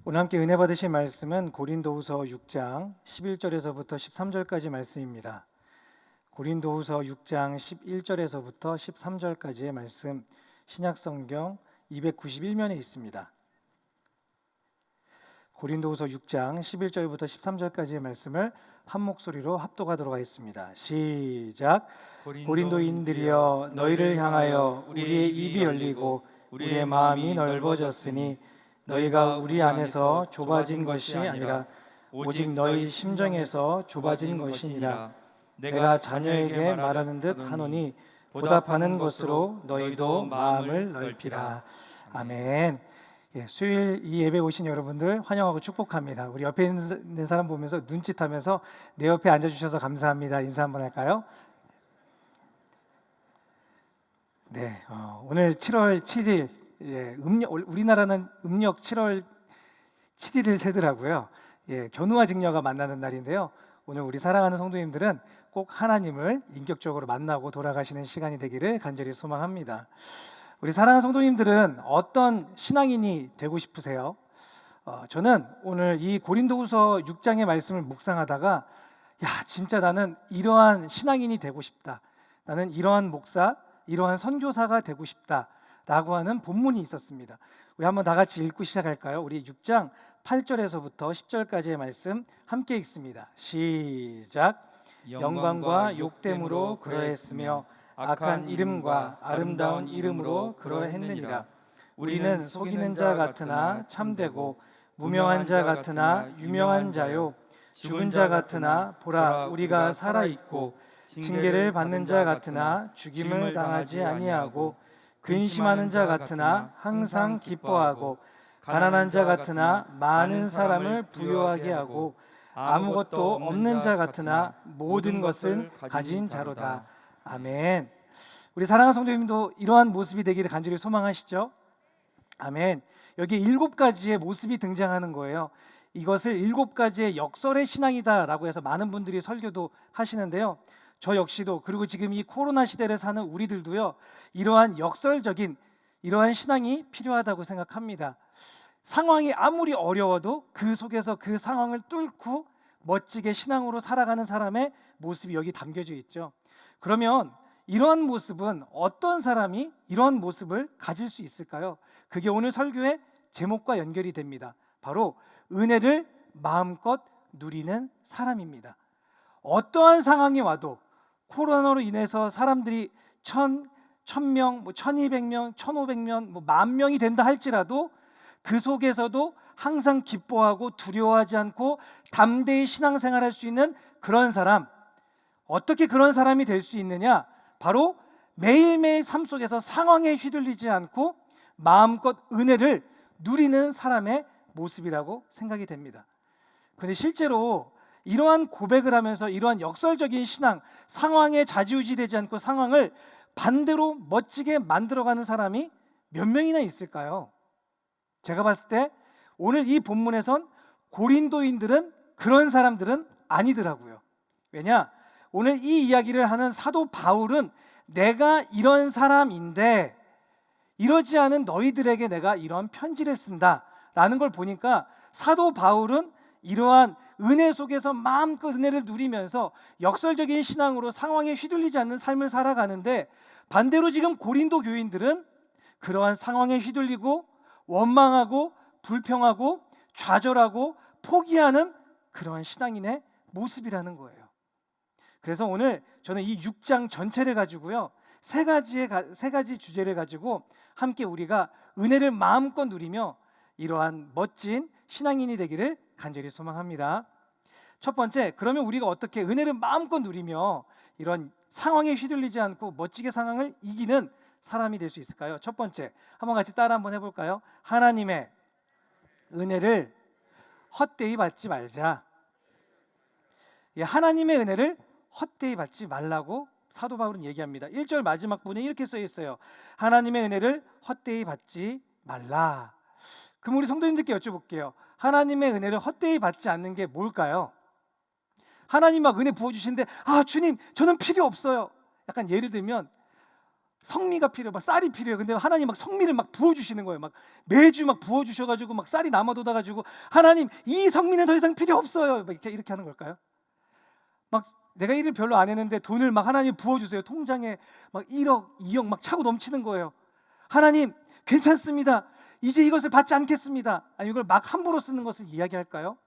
오늘 함께 은혜 받으실 말씀은 고린도후서 6장 11절에서부터 13절까지 말씀입니다. 고린도후서 6장 11절에서부터 13절까지의 말씀, 신약성경 291면에 있습니다. 고린도후서 6장 11절부터 13절까지의 말씀을 한 목소리로 합독하도록 하겠습니다. 시작. 고린도인들이여, 너희를 향하여 우리의 입이 열리고 우리의 마음이 넓어졌으니 너희가 우리 안에서 좁아진 것이 아니라 오직 너희 심정에서 좁아진 것이니라. 내가 자녀에게 말하는 듯 하노니 보답하는 것으로 너희도 마음을 넓히라. 아멘. 수요일 이 예배 오신 여러분들 환영하고 축복합니다. 우리 옆에 있는 사람 보면서 눈짓하면서 내 옆에 앉아주셔서 감사합니다. 인사 한번 할까요? 네, 오늘 7월 7일 우리나라는 음력 7월 7일을 세더라고요. 견우와 직녀가 만나는 날인데요. 오늘 우리 사랑하는 성도님들은 꼭 하나님을 인격적으로 만나고 돌아가시는 시간이 되기를 간절히 소망합니다. 우리 사랑하는 성도님들은 어떤 신앙인이 되고 싶으세요? 저는 오늘 이 고린도후서 6장의 말씀을 묵상하다가 진짜 나는 이러한 신앙인이 되고 싶다. 나는 이러한 목사, 이러한 선교사가 되고 싶다. 라고 하는 본문이 있었습니다. 우리 한번 다 같이 읽고 시작할까요? 우리 6장 8절에서부터 10절까지의 말씀 함께 읽습니다. 시작. 영광과 욕됨으로 그러했으며 악한 이름과 아름다운 이름으로 그러했느니라. 우리는 속이는 자 같으나 참되고 무명한 자 같으나 유명한 자요, 죽은 자 같으나 보라 우리가 살아있고 징계를 받는 자 같으나 죽임을 당하지 아니하고 근심하는 자 같으나 항상 기뻐하고 가난한 자 같으나 많은 사람을 부유하게 하고 아무것도 없는 자 같으나 모든 것을 가진 자로다. 아멘. 우리 사랑하는 성도님도 이러한 모습이 되기를 간절히 소망하시죠? 아멘. 여기 7가지의 모습이 등장하는 거예요. 이것을 7가지의 역설의 신앙이다라고 해서 많은 분들이 설교도 하시는데요. 저 역시도, 그리고 지금 이 코로나 시대를 사는 우리들도요, 이러한 역설적인 이러한 신앙이 필요하다고 생각합니다. 상황이 아무리 어려워도 그 속에서 그 상황을 뚫고 멋지게 신앙으로 살아가는 사람의 모습이 여기 담겨져 있죠. 그러면 이러한 모습은 어떤 사람이 이러한 모습을 가질 수 있을까요? 그게 오늘 설교의 제목과 연결이 됩니다. 바로 은혜를 마음껏 누리는 사람입니다. 어떠한 상황이 와도 코로나로 인해서 사람들이 1000명, 1200명, 1500명, 10,000명이 된다 할지라도 그 속에서도 항상 기뻐하고 두려워하지 않고 담대히 신앙생활할 수 있는 그런 사람, 어떻게 그런 사람이 될 수 있느냐? 바로 매일매일 삶 속에서 상황에 휘둘리지 않고 마음껏 은혜를 누리는 사람의 모습이라고 생각이 됩니다. 그런데 실제로 이러한 고백을 하면서 이러한 역설적인 신앙, 상황에 좌지우지되지 않고 상황을 반대로 멋지게 만들어가는 사람이 몇 명이나 있을까요? 제가 봤을 때 오늘 이 본문에선 고린도인들은 그런 사람들은 아니더라고요. 왜냐? 오늘 이 이야기를 하는 사도 바울은 내가 이런 사람인데 이러지 않은 너희들에게 내가 이런 편지를 쓴다 라는 걸 보니까 사도 바울은 이러한 은혜 속에서 마음껏 은혜를 누리면서 역설적인 신앙으로 상황에 휘둘리지 않는 삶을 살아가는데, 반대로 지금 고린도 교인들은 그러한 상황에 휘둘리고 원망하고 불평하고 좌절하고 포기하는 그러한 신앙인의 모습이라는 거예요. 그래서 오늘 저는 이 6장 전체를 가지고요, 세 가지 주제를 가지고 함께 우리가 은혜를 마음껏 누리며 이러한 멋진 신앙인이 되기를 간절히 소망합니다. 첫 번째, 그러면 우리가 어떻게 은혜를 마음껏 누리며 이런 상황에 휘둘리지 않고 멋지게 상황을 이기는 사람이 될 수 있을까요? 첫 번째, 한번 같이 따라 한번 해볼까요? 하나님의 은혜를 헛되이 받지 말자. 하나님의 은혜를 헛되이 받지 말라고 사도 바울은 얘기합니다. 1절 마지막 부분에 이렇게 써 있어요. 하나님의 은혜를 헛되이 받지 말라. 그럼 우리 성도님들께 여쭤볼게요. 하나님의 은혜를 헛되이 받지 않는 게 뭘까요? 하나님 막 은혜 부어주시는데 주님 저는 필요 없어요. 약간 예를 들면 성미가 필요해. 막 쌀이 필요해. 근데 하나님 막 성미를 막 부어주시는 거예요. 막 매주 막 부어주셔가지고 막 쌀이 남아도다가지고 하나님 이 성미는 더 이상 필요 없어요. 막 이렇게 하는 걸까요? 막 내가 일을 별로 안 했는데 돈을 막 하나님 부어주세요. 통장에 막 1억, 2억 막 차고 넘치는 거예요. 하나님 괜찮습니다. 이제 이것을 받지 않겠습니다. 아니 이걸 막 함부로 쓰는 것을 이야기할까요?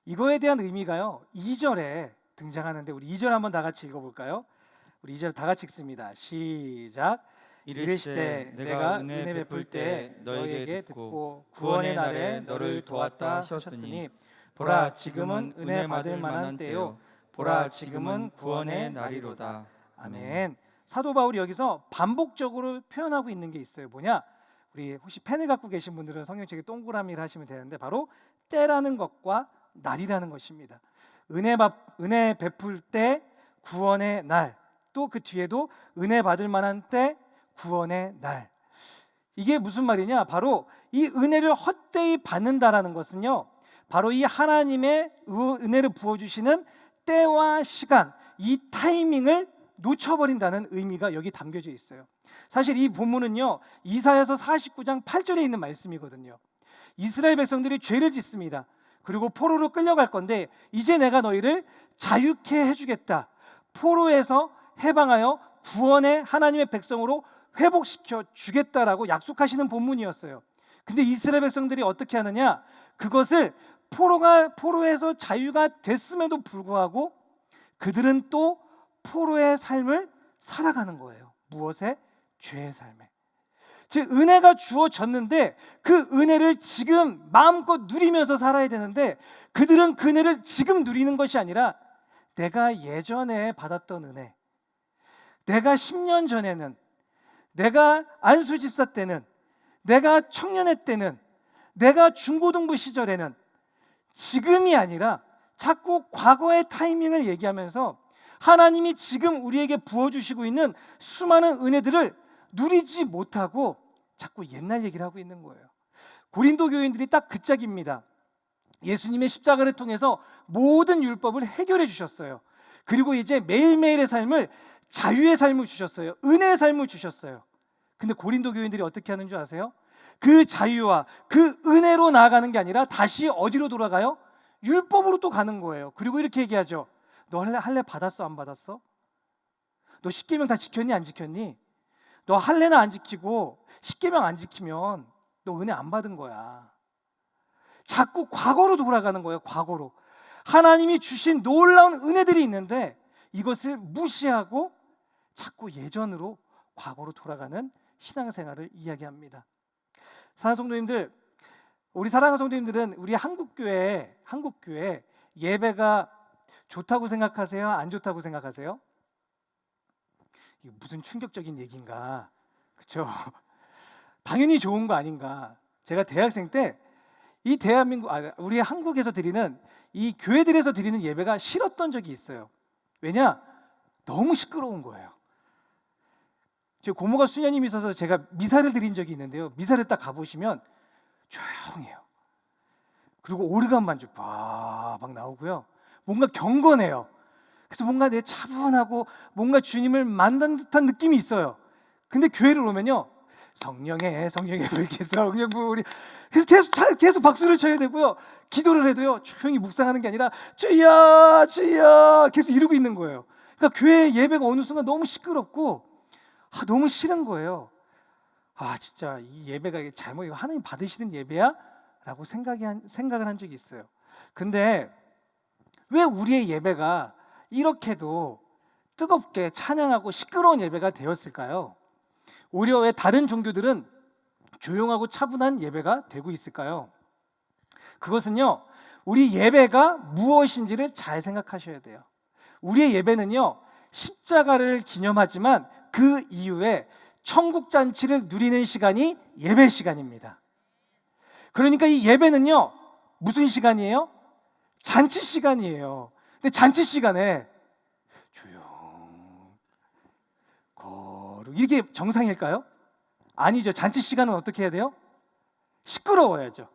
이거에 대한 의미가요 2절에 등장하는데 우리 2절 한번 다 같이 읽어볼까요? 우리 2절 다 같이 읽습니다. 시작. 이르시되 내가 은혜 베풀 때 너에게 듣고 구원의 날에 너를 도왔다 하셨으니 보라 지금은 은혜 받을 만한 때요 보라 지금은 구원의 날이로다. 아멘. 사도 바울이 여기서 반복적으로 표현하고 있는 게 있어요. 뭐냐? 우리 혹시 펜을 갖고 계신 분들은 성경책에 동그라미를 하시면 되는데 바로 때라는 것과 날이라는 것입니다. 은혜 베풀 때 구원의 날, 또 그 뒤에도 은혜 받을 만한 때 구원의 날. 이게 무슨 말이냐? 바로 이 은혜를 헛되이 받는다라는 것은요 바로 이 하나님의 은혜를 부어주시는 때와 시간, 이 타이밍을 놓쳐버린다는 의미가 여기 담겨져 있어요. 사실 이 본문은요 이사야서 49장 8절에 있는 말씀이거든요. 이스라엘 백성들이 죄를 짓습니다. 그리고 포로로 끌려갈 건데 이제 내가 너희를 자유케 해주겠다. 포로에서 해방하여 구원의 하나님의 백성으로 회복시켜 주겠다라고 약속하시는 본문이었어요. 근데 이스라엘 백성들이 어떻게 하느냐? 그것을 포로에서 자유가 됐음에도 불구하고 그들은 또 포로의 삶을 살아가는 거예요. 무엇에? 죄의 삶에. 즉 은혜가 주어졌는데 그 은혜를 지금 마음껏 누리면서 살아야 되는데 그들은 그 은혜를 지금 누리는 것이 아니라 내가 예전에 받았던 은혜, 내가 10년 전에는, 내가 안수집사 때는, 내가 청년회 때는, 내가 중고등부 시절에는, 지금이 아니라 자꾸 과거의 타이밍을 얘기하면서 하나님이 지금 우리에게 부어주시고 있는 수많은 은혜들을 누리지 못하고 자꾸 옛날 얘기를 하고 있는 거예요. 고린도 교인들이 딱 그 짝입니다. 예수님의 십자가를 통해서 모든 율법을 해결해 주셨어요. 그리고 이제 매일매일의 삶을 자유의 삶을 주셨어요. 은혜의 삶을 주셨어요. 근데 고린도 교인들이 어떻게 하는 줄 아세요? 그 자유와 그 은혜로 나아가는 게 아니라 다시 어디로 돌아가요? 율법으로 또 가는 거예요. 그리고 이렇게 얘기하죠. 너 할례 받았어? 안 받았어? 너 십계명 다 지켰니? 안 지켰니? 너 할례나 안 지키고 십계명 안 지키면 너 은혜 안 받은 거야. 자꾸 과거로 돌아가는 거예요. 과거로. 하나님이 주신 놀라운 은혜들이 있는데 이것을 무시하고 자꾸 예전으로 과거로 돌아가는 신앙생활을 이야기합니다. 사랑하는 성도님들, 우리 사랑하는 성도님들은 우리 한국교회 예배가 좋다고 생각하세요? 안 좋다고 생각하세요? 이게 무슨 충격적인 얘기인가? 그렇죠? 당연히 좋은 거 아닌가? 제가 대학생 때 이 우리 한국에서 드리는 이 교회들에서 드리는 예배가 싫었던 적이 있어요. 왜냐? 너무 시끄러운 거예요. 제 고모가 수녀님이 있어서 제가 미사를 드린 적이 있는데요. 미사를 딱 가보시면 조용해요. 그리고 오르간 반주 막 나오고요. 뭔가 경건해요. 그래서 뭔가 내 차분하고 뭔가 주님을 만난 듯한 느낌이 있어요. 근데 교회를 오면요, 성령의 불기 성령 우리 계속 박수를 쳐야 되고요. 기도를 해도요 조용히 묵상하는 게 아니라 주여 주여 계속 이러고 있는 거예요. 그러니까 교회 예배가 어느 순간 너무 시끄럽고 너무 싫은 거예요. 진짜 이 예배가 잘못 하나님 받으시는 예배야? 라고 생각을 한 적이 있어요. 근데 왜 우리의 예배가 이렇게도 뜨겁게 찬양하고 시끄러운 예배가 되었을까요? 오히려 왜 다른 종교들은 조용하고 차분한 예배가 되고 있을까요? 그것은요, 우리 예배가 무엇인지를 잘 생각하셔야 돼요. 우리의 예배는요, 십자가를 기념하지만 그 이후에 천국 잔치를 누리는 시간이 예배 시간입니다. 그러니까 이 예배는요, 무슨 시간이에요? 잔치 시간이에요. 근데 잔치 시간에 이게 정상일까요? 아니죠. 잔치 시간은 어떻게 해야 돼요? 시끄러워야죠.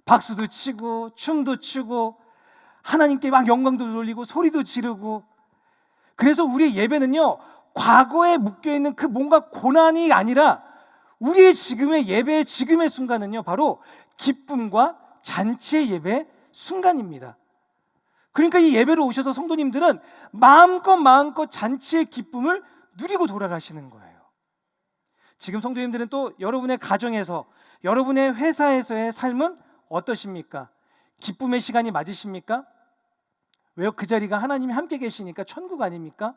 박수도 치고 춤도 추고 하나님께 막 영광도 돌리고 소리도 지르고. 그래서 우리의 예배는요 과거에 묶여 있는 그 뭔가 고난이 아니라 우리의 지금의 예배의 지금의 순간은요, 바로 기쁨과 잔치의 예배의 순간입니다. 그러니까 이 예배로 오셔서 성도님들은 마음껏 잔치의 기쁨을 누리고 돌아가시는 거예요. 지금 성도님들은 또 여러분의 가정에서, 여러분의 회사에서의 삶은 어떠십니까? 기쁨의 시간이 맞으십니까? 왜요? 그 자리가 하나님이 함께 계시니까 천국 아닙니까?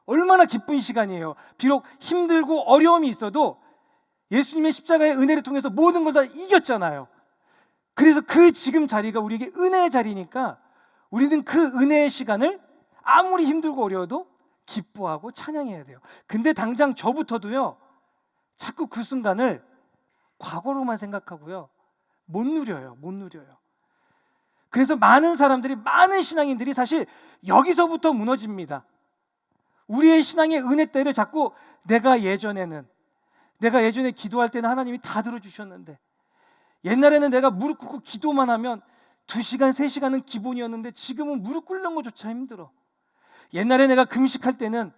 얼마나 기쁜 시간이에요. 비록 힘들고 어려움이 있어도 예수님의 십자가의 은혜를 통해서 모든 걸 다 이겼잖아요. 그래서 그 지금 자리가 우리에게 은혜의 자리니까 우리는 그 은혜의 시간을 아무리 힘들고 어려워도 기뻐하고 찬양해야 돼요. 근데 당장 저부터도요, 자꾸 그 순간을 과거로만 생각하고요, 못 누려요. 그래서 많은 사람들이, 많은 신앙인들이 사실 여기서부터 무너집니다. 우리의 신앙의 은혜 때를 자꾸 내가 예전에 기도할 때는 하나님이 다 들어주셨는데, 옛날에는 내가 무릎 꿇고 기도만 하면 2시간, 3시간은 기본이었는데 지금은 무릎 꿇는 것조차 힘들어. 옛날에 내가 금식할 때는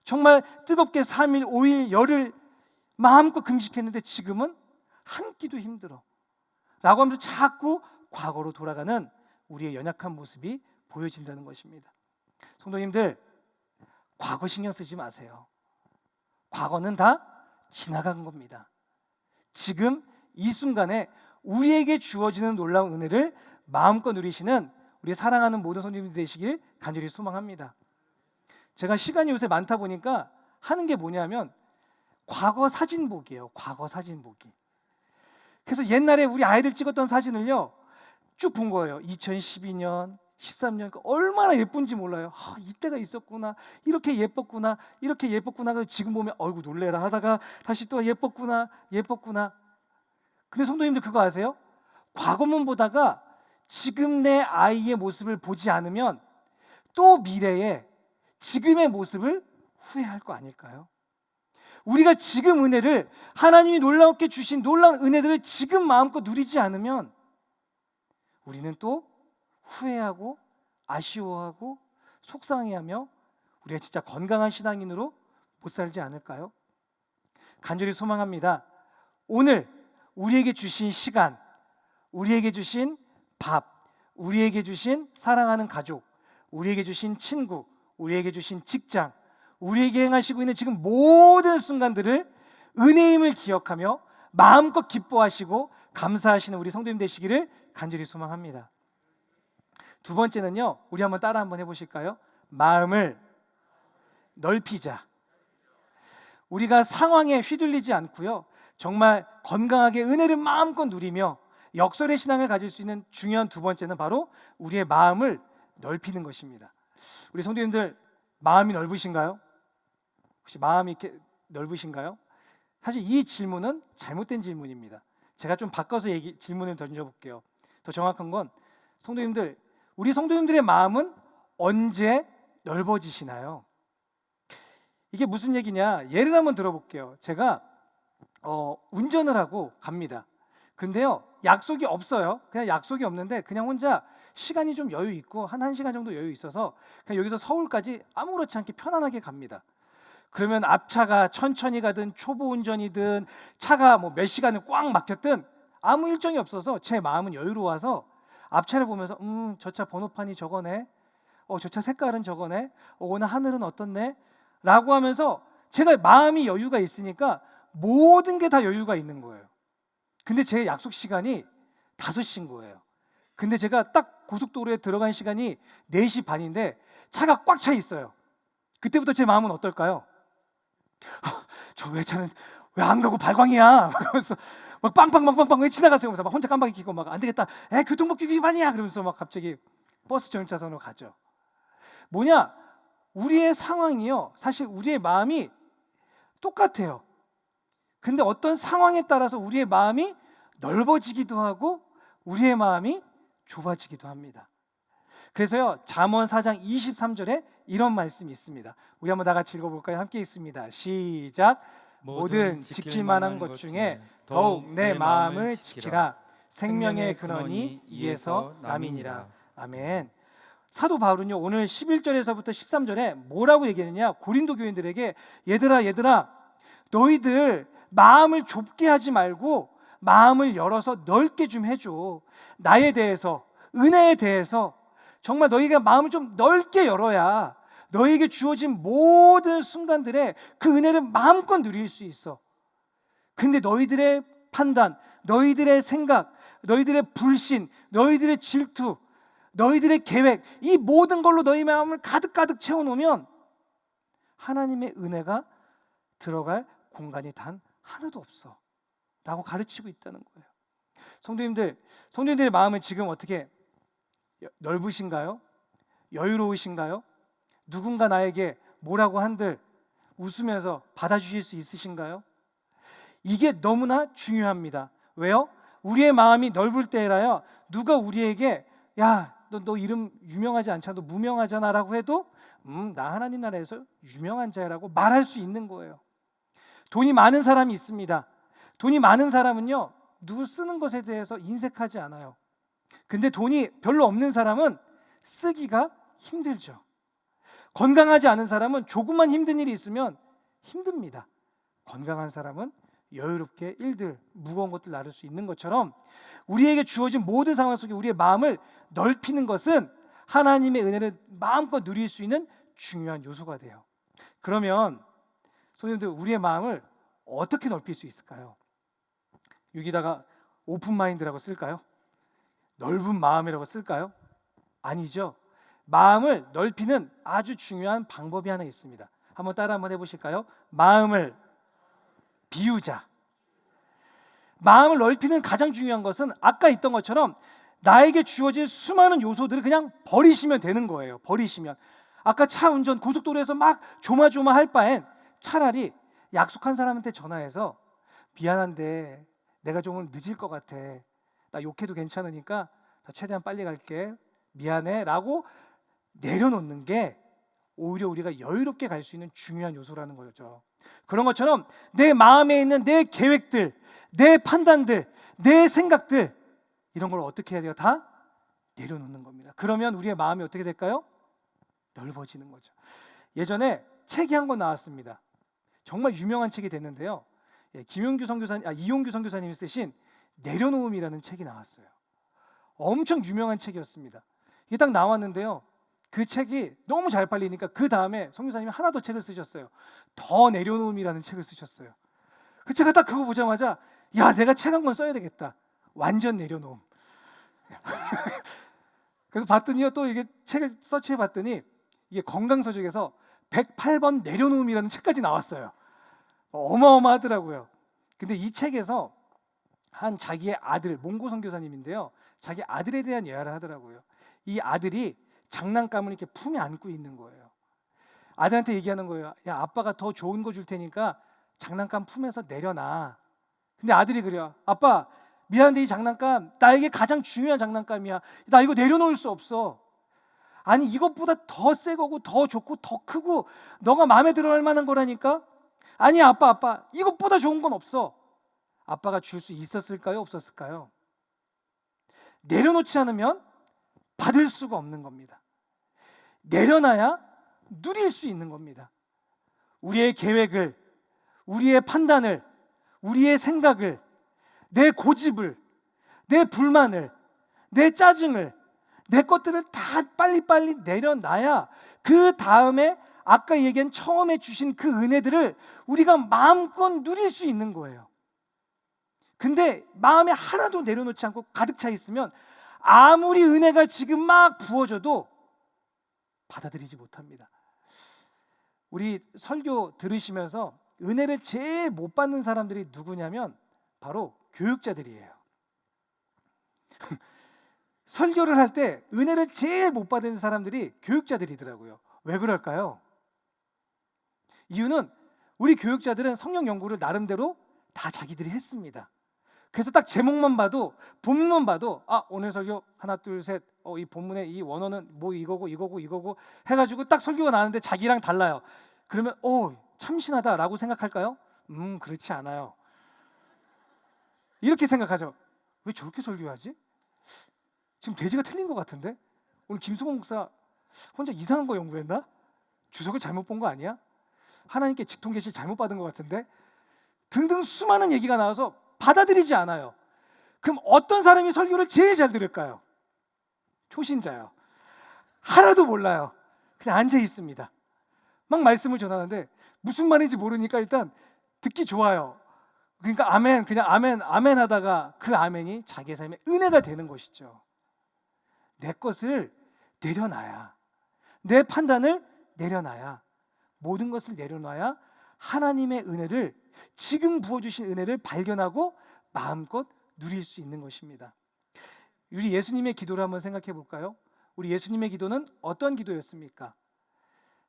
정말 뜨겁게 3일, 5일, 열흘 마음껏 금식했는데 지금은 한 끼도 힘들어 라고 하면서 자꾸 과거로 돌아가는 우리의 연약한 모습이 보여진다는 것입니다. 성도님들, 과거 신경 쓰지 마세요. 과거는 다 지나간 겁니다. 지금 이 순간에 우리에게 주어지는 놀라운 은혜를 마음껏 누리시는 우리 사랑하는 모든 성도님들 되시길 간절히 소망합니다. 제가 시간이 요새 많다 보니까 하는 게 뭐냐면 과거 사진 보기예요. 과거 사진 보기. 그래서 옛날에 우리 아이들 찍었던 사진을요, 쭉 본 거예요. 2012년, 13년, 얼마나 예쁜지 몰라요. 이때가 있었구나, 이렇게 예뻤구나. 그래서 지금 보면 어이구 놀래라 하다가 다시 또 예뻤구나. 근데 성도님들 그거 아세요? 과거만 보다가 지금 내 아이의 모습을 보지 않으면 또 미래에 지금의 모습을 후회할 거 아닐까요? 우리가 지금 은혜를, 하나님이 놀랍게 주신 놀라운 은혜들을 지금 마음껏 누리지 않으면 우리는 또 후회하고 아쉬워하고 속상해하며 우리가 진짜 건강한 신앙인으로 못 살지 않을까요? 간절히 소망합니다. 오늘 우리에게 주신 시간, 우리에게 주신 밥, 우리에게 주신 사랑하는 가족, 우리에게 주신 친구, 우리에게 주신 직장, 우리에게 행하시고 있는 지금 모든 순간들을 은혜임을 기억하며 마음껏 기뻐하시고 감사하시는 우리 성도님 되시기를 간절히 소망합니다. 두 번째는요, 우리 한번 따라 한번 해보실까요? 마음을 넓히자. 우리가 상황에 휘둘리지 않고요, 정말 건강하게 은혜를 마음껏 누리며 역설의 신앙을 가질 수 있는 중요한 두 번째는 바로 우리의 마음을 넓히는 것입니다. 우리 성도님들 마음이 넓으신가요? 혹시 마음이 이렇게 넓으신가요? 사실 이 질문은 잘못된 질문입니다. 제가 좀 바꿔서 질문을 던져볼게요. 더 정확한 건, 성도님들, 우리 성도님들의 마음은 언제 넓어지시나요? 이게 무슨 얘기냐? 예를 한번 들어볼게요. 제가 운전을 하고 갑니다. 근데요, 약속이 없어요. 그냥 약속이 없는데 그냥 혼자 시간이 좀 여유 있고 한 1시간 정도 여유 있어서 그냥 여기서 서울까지 아무렇지 않게 편안하게 갑니다. 그러면 앞차가 천천히 가든 초보 운전이든 차가 뭐 몇 시간을 꽉 막혔든 아무 일정이 없어서 제 마음은 여유로워서 앞차를 보면서 저 차 번호판이 저거네, 저 차 색깔은 저거네, 오늘 하늘은 어떻네 라고 하면서 제가 마음이 여유가 있으니까 모든 게 다 여유가 있는 거예요. 근데 제 약속 시간이 5시인 거예요. 근데 제가 딱 고속도로에 들어간 시간이 4시 반인데 차가 꽉 차 있어요. 그때부터 제 마음은 어떨까요? 저 차는 왜 안 가고 발광이야? 그러면서 막 빵빵빵빵빵 왜 지나가세요? 그러면서 막 혼자 깜빡이 켜고 막 안 되겠다, 교통법규 위반이야 그러면서 막 갑자기 버스 전차선으로 가죠. 뭐냐? 우리의 상황이요, 사실 우리의 마음이 똑같아요. 근데 어떤 상황에 따라서 우리의 마음이 넓어지기도 하고 우리의 마음이 좁아지기도 합니다. 그래서요, 잠언 4장 23절에 이런 말씀이 있습니다. 우리 한번 다 같이 읽어볼까요? 함께 있습니다. 시작. 모든 지킬 만한 것 중에 더욱 내 마음을 지키라. 생명의 근원이 이에서 남이니라. 아멘. 사도 바울은요 오늘 11절에서부터 13절에 뭐라고 얘기했느냐, 고린도 교인들에게 얘들아 너희들 마음을 좁게 하지 말고 마음을 열어서 넓게 좀 해줘. 나에 대해서, 은혜에 대해서 정말 너희가 마음을 좀 넓게 열어야 너희에게 주어진 모든 순간들에 그 은혜를 마음껏 누릴 수 있어. 근데 너희들의 판단, 너희들의 생각, 너희들의 불신, 너희들의 질투, 너희들의 계획, 이 모든 걸로 너희 마음을 가득가득 채워놓으면 하나님의 은혜가 들어갈 공간이 단 하나도 없어 라고 가르치고 있다는 거예요. 성도님들의 마음은 지금 어떻게 넓으신가요? 여유로우신가요? 누군가 나에게 뭐라고 한들 웃으면서 받아주실 수 있으신가요? 이게 너무나 중요합니다. 왜요? 우리의 마음이 넓을 때라야 누가 우리에게 야, 너 이름 유명하지 않잖아, 너 무명하잖아 라고 해도 나 하나님 나라에서 유명한 자라고 말할 수 있는 거예요. 돈이 많은 사람이 있습니다. 돈이 많은 사람은요 누구 쓰는 것에 대해서 인색하지 않아요. 근데 돈이 별로 없는 사람은 쓰기가 힘들죠. 건강하지 않은 사람은 조금만 힘든 일이 있으면 힘듭니다. 건강한 사람은 여유롭게 일들, 무거운 것들 나를 수 있는 것처럼 우리에게 주어진 모든 상황 속에 우리의 마음을 넓히는 것은 하나님의 은혜를 마음껏 누릴 수 있는 중요한 요소가 돼요. 그러면 성도님들, 우리의 마음을 어떻게 넓힐 수 있을까요? 여기다가 오픈 마인드라고 쓸까요? 넓은 마음이라고 쓸까요? 아니죠. 마음을 넓히는 아주 중요한 방법이 하나 있습니다. 한번 따라 한번 해보실까요? 마음을 비우자. 마음을 넓히는 가장 중요한 것은 아까 있던 것처럼 나에게 주어진 수많은 요소들을 그냥 버리시면 되는 거예요. 버리시면. 아까 차 운전 고속도로에서 막 조마조마할 바엔 차라리 약속한 사람한테 전화해서 미안한데 내가 좀 늦을 것 같아. 나 욕해도 괜찮으니까 나 최대한 빨리 갈게. 미안해 라고 내려놓는 게 오히려 우리가 여유롭게 갈 수 있는 중요한 요소라는 거죠. 그런 것처럼 내 마음에 있는 내 계획들, 내 판단들, 내 생각들, 이런 걸 어떻게 해야 돼요? 다 내려놓는 겁니다. 그러면 우리의 마음이 어떻게 될까요? 넓어지는 거죠. 예전에 책이 한 권 나왔습니다. 정말 유명한 책이 됐는데요. 이용규 선교사님이 쓰신 내려놓음이라는 책이 나왔어요. 엄청 유명한 책이었습니다. 이게 딱 나왔는데요. 그 책이 너무 잘 팔리니까 그 다음에 선교사님이 하나 더 책을 쓰셨어요. 더 내려놓음이라는 책을 쓰셨어요. 그 제가 딱 그거 보자마자 야, 내가 책 한 권 써야 되겠다. 완전 내려놓음. 그래서 봤더니요, 또 이게 책을 서치해 봤더니 이게 건강서적에서 108번 내려놓음이라는 책까지 나왔어요. 어마어마하더라고요. 근데 이 책에서 한 자기의 아들, 몽고 선교사님인데요, 자기 아들에 대한 예화를 하더라고요. 이 아들이 장난감을 이렇게 품에 안고 있는 거예요. 아들한테 얘기하는 거예요. 야, 아빠가 더 좋은 거 줄 테니까 장난감 품에서 내려놔. 근데 아들이 그래요. 아빠, 미안한데 이 장난감 나에게 가장 중요한 장난감이야. 나 이거 내려놓을 수 없어. 아니, 이것보다 더 새 거고 더 좋고 더 크고 너가 마음에 들어 할 만한 거라니까. 아니, 아빠 이것보다 좋은 건 없어. 아빠가 줄 수 있었을까요? 없었을까요? 내려놓지 않으면 받을 수가 없는 겁니다. 내려놔야 누릴 수 있는 겁니다. 우리의 계획을, 우리의 판단을, 우리의 생각을, 내 고집을, 내 불만을, 내 짜증을, 내 것들을 다 빨리빨리 내려놔야 그 다음에 아까 얘기한 처음에 주신 그 은혜들을 우리가 마음껏 누릴 수 있는 거예요. 근데 마음에 하나도 내려놓지 않고 가득 차 있으면 아무리 은혜가 지금 막 부어져도 받아들이지 못합니다. 우리 설교 들으시면서 은혜를 제일 못 받는 사람들이 누구냐면 바로 교육자들이에요. 설교를 할 때 은혜를 제일 못 받는 사람들이 교육자들이더라고요. 왜 그럴까요? 이유는 우리 교육자들은 성경 연구를 나름대로 다 자기들이 했습니다. 그래서 딱 제목만 봐도, 본문만 봐도 오늘 설교 하나 둘 셋, 이 본문의 이 원어는 뭐 이거고 해가지고 딱 설교가 나는데 자기랑 달라요. 그러면 참신하다라고 생각할까요? 그렇지 않아요. 이렇게 생각하죠. 왜 저렇게 설교하지? 지금 돼지가 틀린 것 같은데? 오늘 김수봉 목사 혼자 이상한 거 연구했나? 주석을 잘못 본 거 아니야? 하나님께 직통 계시를 잘못 받은 것 같은데? 등등 수많은 얘기가 나와서 받아들이지 않아요. 그럼 어떤 사람이 설교를 제일 잘 들을까요? 초신자요. 하나도 몰라요. 그냥 앉아 있습니다. 막 말씀을 전하는데 무슨 말인지 모르니까 일단 듣기 좋아요. 그러니까 아멘, 그냥 아멘, 아멘 하다가 그 아멘이 자기의 삶에 은혜가 되는 것이죠. 내 것을 내려놔야, 내 판단을 내려놔야, 모든 것을 내려놔야 하나님의 은혜를, 지금 부어주신 은혜를 발견하고 마음껏 누릴 수 있는 것입니다. 우리 예수님의 기도를 한번 생각해 볼까요? 우리 예수님의 기도는 어떤 기도였습니까?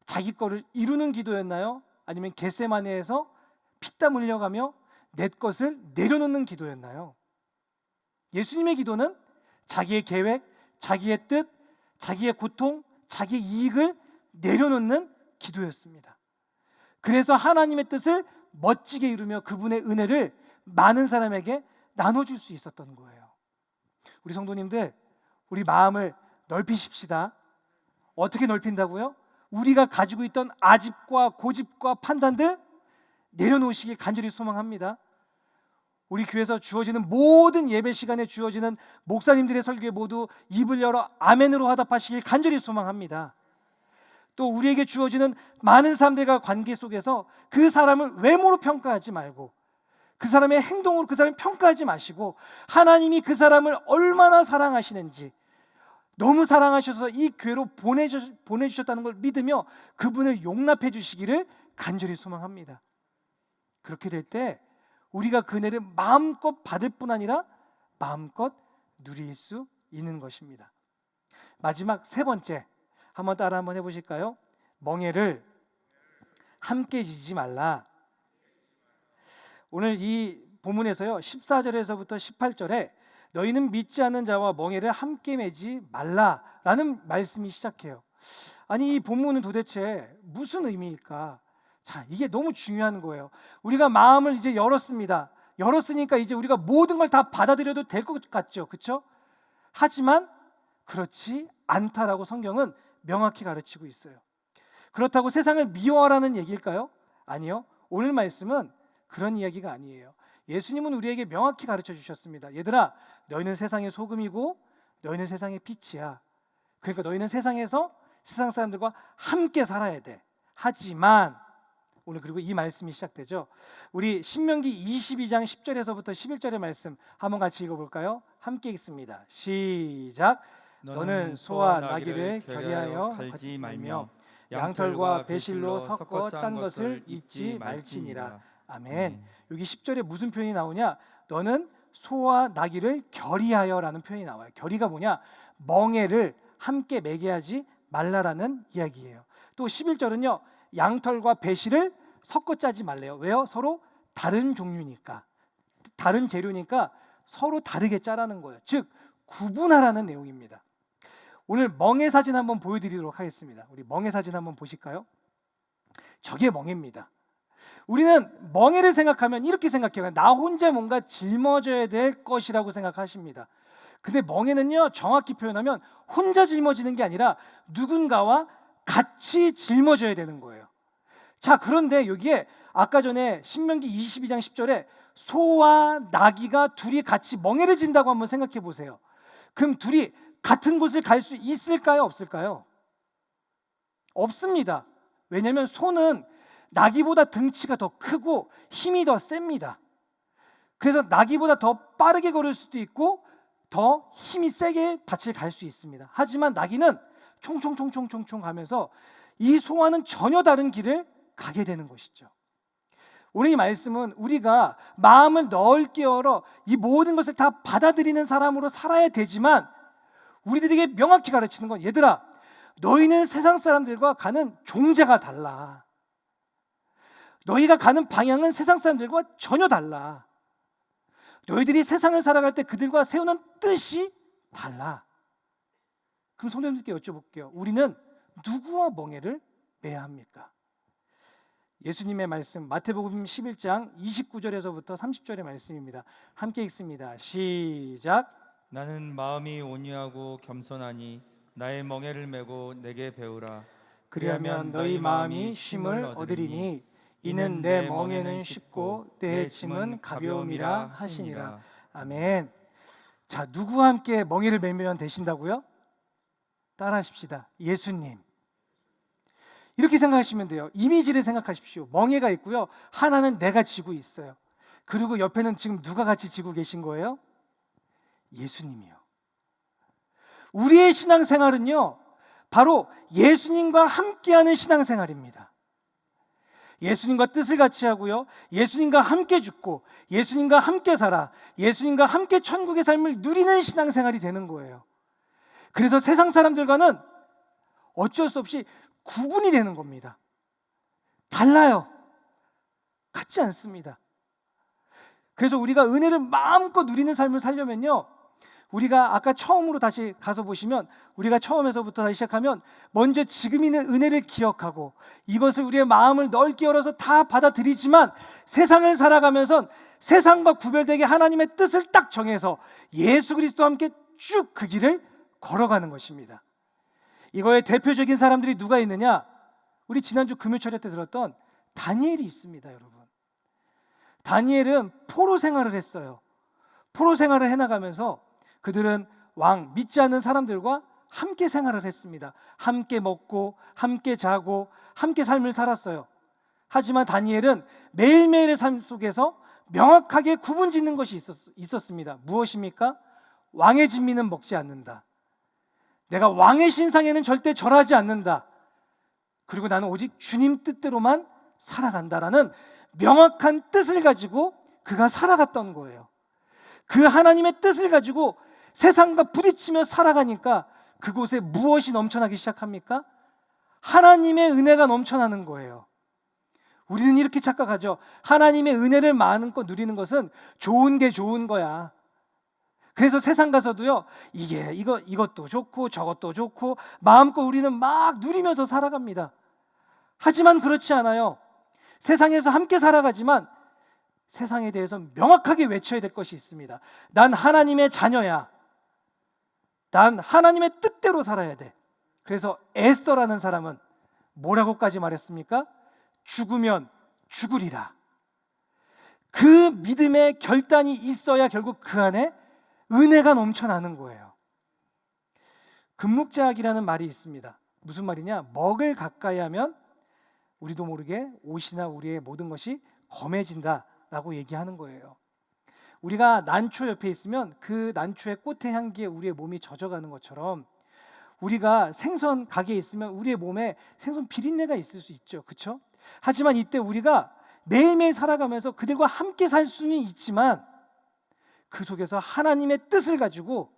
자기 거를 이루는 기도였나요? 아니면 겟세마네에서 피땀 흘려가며 내 것을 내려놓는 기도였나요? 예수님의 기도는 자기의 계획, 자기의 뜻, 자기의 고통, 자기의 이익을 내려놓는 기도였습니다. 그래서 하나님의 뜻을 멋지게 이루며 그분의 은혜를 많은 사람에게 나눠줄 수 있었던 거예요. 우리 성도님들, 우리 마음을 넓히십시다. 어떻게 넓힌다고요? 우리가 가지고 있던 아집과 고집과 판단들 내려놓으시길 간절히 소망합니다. 우리 교회에서 주어지는 모든 예배 시간에 주어지는 목사님들의 설교에 모두 입을 열어 아멘으로 화답하시길 간절히 소망합니다. 또 우리에게 주어지는 많은 사람들과 관계 속에서 그 사람을 외모로 평가하지 말고, 그 사람의 행동으로 그 사람을 평가하지 마시고, 하나님이 그 사람을 얼마나 사랑하시는지, 너무 사랑하셔서 이 교회로 보내주셨다는 걸 믿으며 그분을 용납해 주시기를 간절히 소망합니다. 그렇게 될 때 우리가 그 은혜를 마음껏 받을 뿐 아니라 마음껏 누릴 수 있는 것입니다. 마지막 세 번째, 한번 따라 한번 해보실까요? 멍에를 함께 지지 말라. 오늘 이 본문에서요 14절에서부터 18절에 너희는 믿지 않는 자와 멍에를 함께 매지 말라라는 말씀이 시작해요. 아니, 이 본문은 도대체 무슨 의미일까? 자, 이게 너무 중요한 거예요. 우리가 마음을 이제 열었습니다. 열었으니까 이제 우리가 모든 걸 다 받아들여도 될 것 같죠, 그렇죠? 하지만 그렇지 않다라고 성경은 명확히 가르치고 있어요. 그렇다고 세상을 미워하라는 얘기일까요? 아니요. 오늘 말씀은 그런 이야기가 아니에요. 예수님은 우리에게 명확히 가르쳐 주셨습니다. 얘들아, 너희는 세상의 소금이고 너희는 세상의 빛이야. 그러니까 너희는 세상에서 세상 사람들과 함께 살아야 돼. 하지만 오늘 그리고 이 말씀이 시작되죠. 우리 신명기 22장 10절에서부터 11절의 말씀 한번 같이 읽어볼까요? 함께 읽습니다. 시작. 너는 소와 나귀를 결의하여 갈지 말며 양털과 배실로 섞어 짠 것을 잊지 말지니라. 아멘. 여기 10절에 무슨 표현이 나오냐? 너는 소와 나귀를 결의하여라는 표현이 나와요. 결의가 뭐냐? 멍에를 함께 매게 하지 말라라는 이야기예요. 또 11절은요. 양털과 배실을 섞어 짜지 말래요. 왜요? 서로 다른 종류니까, 다른 재료니까 서로 다르게 짜라는 거예요. 즉 구분하라는 내용입니다. 오늘 멍에 사진 한번 보여드리도록 하겠습니다. 우리 멍에 사진 한번 보실까요? 저게 멍에입니다. 우리는 멍에를 생각하면 이렇게 생각해요. 나 혼자 뭔가 짊어져야 될 것이라고 생각하십니다. 근데 멍에는요, 정확히 표현하면 혼자 짊어지는 게 아니라 누군가와 같이 짊어져야 되는 거예요. 자, 그런데 여기에 아까 전에 신명기 22장 10절에 소와 나귀가 둘이 같이 멍에를 진다고 한번 생각해 보세요. 그럼 둘이 같은 곳을 갈 수 있을까요? 없을까요? 없습니다. 왜냐하면 소는 나귀보다 등치가 더 크고 힘이 더 셉니다. 그래서 나귀보다 더 빠르게 걸을 수도 있고 더 힘이 세게 밭을 갈 수 있습니다. 하지만 나귀는 총총총총총총 가면서 이 소와는 전혀 다른 길을 가게 되는 것이죠. 오늘 이 말씀은 우리가 마음을 넓게 열어 이 모든 것을 다 받아들이는 사람으로 살아야 되지만 우리들에게 명확히 가르치는 건, 얘들아, 너희는 세상 사람들과 가는 종자가 달라. 너희가 가는 방향은 세상 사람들과 전혀 달라. 너희들이 세상을 살아갈 때 그들과 세우는 뜻이 달라. 그럼 성도님들께 여쭤볼게요. 우리는 누구와 멍에를 매야 합니까? 예수님의 말씀 마태복음 11장 29절에서부터 30절의 말씀입니다. 함께 읽습니다. 시작. 나는 마음이 온유하고 겸손하니 나의 멍에를 메고 내게 배우라. 그리하면 너희 마음이 쉼을 얻으리니 이는 내 멍에는 쉽고 내 짐은 가벼움이라 하시니라. 아멘. 자, 누구와 함께 멍에를 메면 되신다고요? 따라하십시다. 예수님. 이렇게 생각하시면 돼요. 이미지를 생각하십시오. 멍에가 있고요, 하나는 내가 지고 있어요. 그리고 옆에는 지금 누가 같이 지고 계신 거예요? 예수님이요. 우리의 신앙생활은요, 바로 예수님과 함께하는 신앙생활입니다. 예수님과 뜻을 같이 하고요, 예수님과 함께 죽고 예수님과 함께 살아 예수님과 함께 천국의 삶을 누리는 신앙생활이 되는 거예요. 그래서 세상 사람들과는 어쩔 수 없이 구분이 되는 겁니다. 달라요. 같지 않습니다. 그래서 우리가 은혜를 마음껏 누리는 삶을 살려면요, 우리가 아까 처음으로 다시 가서 보시면, 우리가 처음에서부터 다시 시작하면 먼저 지금 있는 은혜를 기억하고 이것을 우리의 마음을 넓게 열어서 다 받아들이지만, 세상을 살아가면서 세상과 구별되게 하나님의 뜻을 딱 정해서 예수 그리스도와 함께 쭉 그 길을 걸어가는 것입니다. 이거의 대표적인 사람들이 누가 있느냐? 우리 지난주 금요철에 때 들었던 다니엘이 있습니다. 여러분, 다니엘은 포로 생활을 했어요. 포로 생활을 해나가면서 그들은 왕, 믿지 않는 사람들과 함께 생활을 했습니다. 함께 먹고 함께 자고 함께 삶을 살았어요. 하지만 다니엘은 매일매일의 삶 속에서 명확하게 구분짓는 것이 있었습니다. 무엇입니까? 왕의 진미는 먹지 않는다. 내가 왕의 신상에는 절대 절하지 않는다. 그리고 나는 오직 주님 뜻대로만 살아간다라는 명확한 뜻을 가지고 그가 살아갔던 거예요. 그 하나님의 뜻을 가지고 세상과 부딪히며 살아가니까 그곳에 무엇이 넘쳐나기 시작합니까? 하나님의 은혜가 넘쳐나는 거예요. 우리는 이렇게 착각하죠. 하나님의 은혜를 마음껏 누리는 것은 좋은 게 좋은 거야. 그래서 세상 가서도요, 이것도 좋고 저것도 좋고 마음껏 우리는 막 누리면서 살아갑니다. 하지만 그렇지 않아요. 세상에서 함께 살아가지만 세상에 대해서 명확하게 외쳐야 될 것이 있습니다. 난 하나님의 자녀야. 난 하나님의 뜻대로 살아야 돼. 그래서 에스더라는 사람은 뭐라고까지 말했습니까? 죽으면 죽으리라. 그 믿음의 결단이 있어야 결국 그 안에 은혜가 넘쳐나는 거예요. 금묵자학이라는 말이 있습니다. 무슨 말이냐? 먹을 가까이 하면 우리도 모르게 옷이나 우리의 모든 것이 검해진다라고 얘기하는 거예요. 우리가 난초 옆에 있으면 그 난초의 꽃의 향기에 우리의 몸이 젖어가는 것처럼, 우리가 생선 가게에 있으면 우리의 몸에 생선 비린내가 있을 수 있죠. 그렇죠? 하지만 이때 우리가 매일매일 살아가면서 그들과 함께 살 수는 있지만 그 속에서 하나님의 뜻을 가지고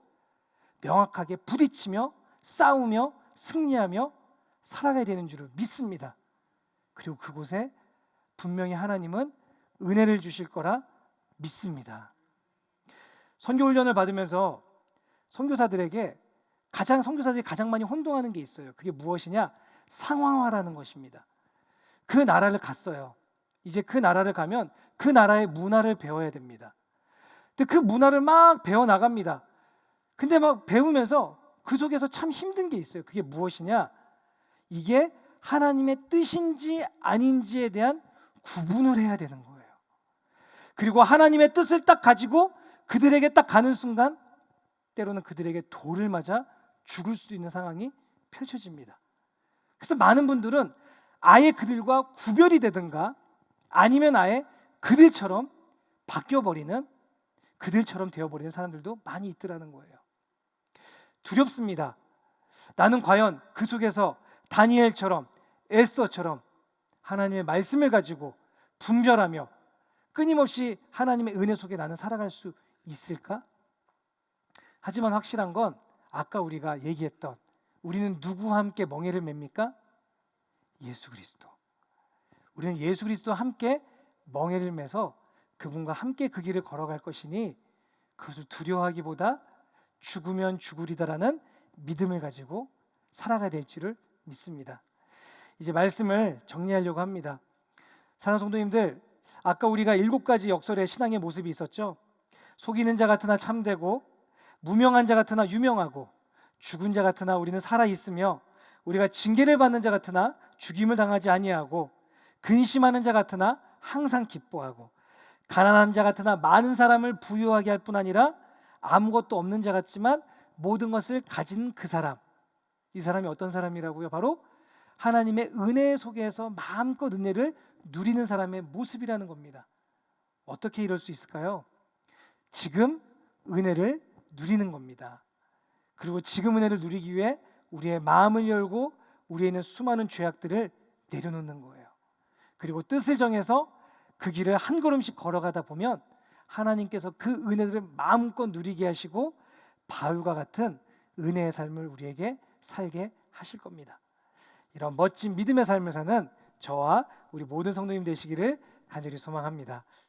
명확하게 부딪히며 싸우며 승리하며 살아가야 되는 줄을 믿습니다. 그리고 그곳에 분명히 하나님은 은혜를 주실 거라 믿습니다. 선교훈련을 받으면서 선교사들이 가장 많이 혼동하는 게 있어요. 그게 무엇이냐? 상황화라는 것입니다. 그 나라를 갔어요. 이제 그 나라를 가면 그 나라의 문화를 배워야 됩니다. 근데 그 문화를 막 배워나갑니다. 근데 막 배우면서 그 속에서 참 힘든 게 있어요. 그게 무엇이냐? 이게 하나님의 뜻인지 아닌지에 대한 구분을 해야 되는 거예요. 그리고 하나님의 뜻을 딱 가지고 그들에게 딱 가는 순간 때로는 그들에게 돌을 맞아 죽을 수도 있는 상황이 펼쳐집니다. 그래서 많은 분들은 아예 그들과 구별이 되든가 아니면 아예 그들처럼 바뀌어버리는, 그들처럼 되어버리는 사람들도 많이 있더라는 거예요. 두렵습니다. 나는 과연 그 속에서 다니엘처럼 에스더처럼 하나님의 말씀을 가지고 분별하며 끊임없이 하나님의 은혜 속에 나는 살아갈 수 있을까? 하지만 확실한 건 아까 우리가 얘기했던, 우리는 누구와 함께 멍에를 맵니까? 예수 그리스도. 우리는 예수 그리스도와 함께 멍에를 매서 그분과 함께 그 길을 걸어갈 것이니 그것을 두려워하기보다 죽으면 죽으리다라는 믿음을 가지고 살아가야 될 줄을 믿습니다. 이제 말씀을 정리하려고 합니다. 사랑하는 성도님들, 아까 우리가 7가지 역설의 신앙의 모습이 있었죠. 속이는 자 같으나 참되고, 무명한 자 같으나 유명하고, 죽은 자 같으나 우리는 살아 있으며 우리가 징계를 받는 자 같으나 죽임을 당하지 아니하고 근심하는 자 같으나 항상 기뻐하고 가난한 자 같으나 많은 사람을 부유하게 할 뿐 아니라 아무것도 없는 자 같지만 모든 것을 가진 그 사람. 이 사람이 어떤 사람이라고요? 바로 하나님의 은혜 속에서 마음껏 은혜를 누리는 사람의 모습이라는 겁니다. 어떻게 이럴 수 있을까요? 지금 은혜를 누리는 겁니다. 그리고 지금 은혜를 누리기 위해 우리의 마음을 열고 우리에 있는 수많은 죄악들을 내려놓는 거예요. 그리고 뜻을 정해서 그 길을 한 걸음씩 걸어가다 보면 하나님께서 그 은혜들을 마음껏 누리게 하시고 바울과 같은 은혜의 삶을 우리에게 살게 하실 겁니다. 이런 멋진 믿음의 삶을 사는 저와 우리 모든 성도님 되시기를 간절히 소망합니다.